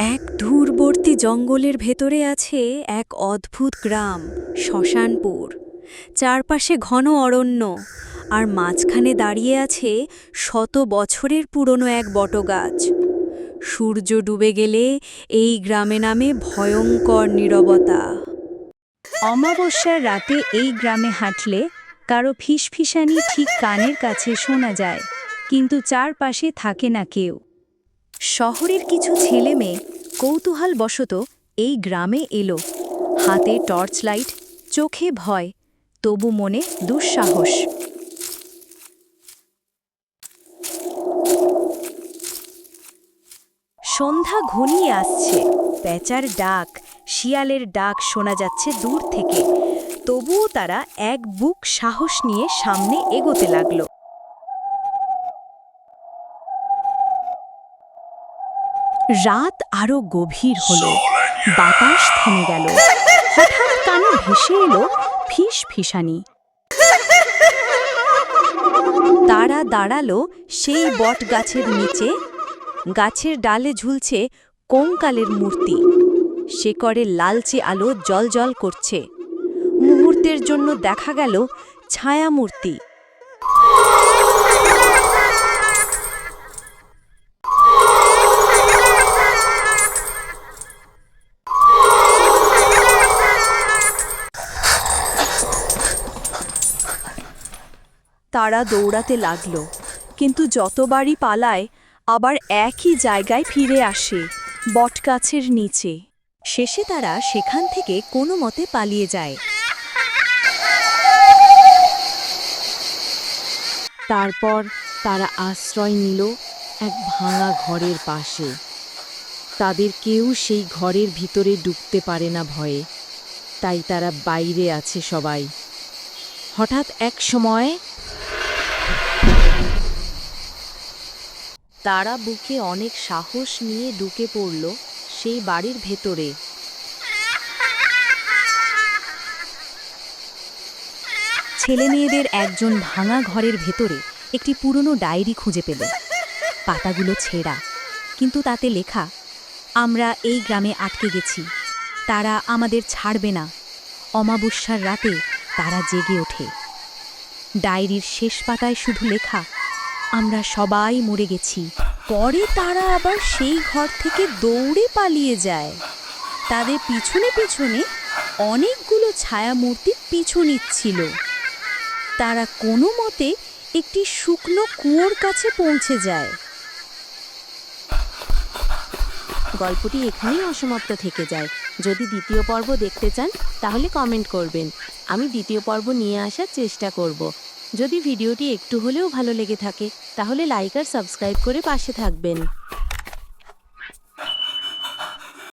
এক দূরবর্তী জঙ্গলের ভেতরে আছে এক অদ্ভুত গ্রাম শ্মশানপুর। চারপাশে ঘন অরণ্য, আর মাঝখানে দাঁড়িয়ে আছে শত বছরের পুরনো এক বটগাছ। সূর্য ডুবে গেলে এই গ্রামে নামে ভয়ঙ্কর নীরবতা। অমাবস্যার রাতে এই গ্রামে হাঁটলে কারো ফিসফিসানি ঠিক কানের কাছে শোনা যায়, কিন্তু চারপাশে থাকে না কেউ। শহরের কিছু ছেলে মেয়ে কৌতূহলবশত এই গ্রামে এলো, হাতে টর্চ লাইট, চোখে ভয়, তবু মনে দুঃসাহস। সন্ধ্যা ঘনিয়ে আসছে, প্যাঁচার ডাক, শিয়ালের ডাক শোনা যাচ্ছে দূর থেকে। তবুও তারা এক বুক সাহস নিয়ে সামনে এগোতে লাগলো। রাত আরো গভীর হলো, বাতাস থেমে গেল। হঠাৎ কানে ভেসে এলো ফিসফিসানি। তারা দাঁড়ালো সেই বট গাছের নিচে। গাছের ডালে ঝুলছে কঙ্কালের মূর্তি, শেকড়ে লালচে আলো জ্বলজ্বল করছে। মুহূর্তের জন্য দেখা গেল ছায়ামূর্তি। তারা দৌড়াতে লাগল, কিন্তু যতবারই পালায় আবার একই জায়গায় ফিরে আসে, বটগাছের নিচে। শেষে তারা সেখান থেকে কোনো মতে পালিয়ে যায়। তারপর তারা আশ্রয় নিল এক ভাঙা ঘরের পাশে। তাদের কেউ সেই ঘরের ভিতরে ঢুকতে পারে না ভয়ে, তাই তারা বাইরে আছে সবাই। হঠাৎ এক সময় তারা বুকে অনেক সাহস নিয়ে ঢুকে পড়ল সেই বাড়ির ভেতরে। ছেলেমেয়েদের একজন ভাঙা ঘরের ভেতরে একটি পুরনো ডায়েরি খুঁজে পেল। পাতাগুলো ছেঁড়া, কিন্তু তাতে লেখা, আমরা এই গ্রামে আটকে গেছি, তারা আমাদের ছাড়বে না। অমাবস্যার রাতে তারা জেগে ওঠে। ডায়েরির শেষ পাতায় শুধু লেখা, আমরা সবাই মরে গেছি। পরে তারা আবার সেই ঘর থেকে দৌড়ে পালিয়ে যায়। তাদের পিছনে পিছনে অনেকগুলো ছায়ামূর্তি পিছু নিচ্ছিল। তারা কোনো মতে একটি শুকনো কুয়োর কাছে পৌঁছে যায়। গল্পটি এখানেই অসমাপ্ত থেকে যায়। যদি দ্বিতীয় পর্ব দেখতে চান তাহলে কমেন্ট করবেন, আমি দ্বিতীয় পর্ব নিয়ে আসার চেষ্টা করব। যদি ভিডিওটি একটু হলেও ভালো লেগে থাকে তাহলে লাইক আর সাবস্ক্রাইব করে পাশে থাকবেন।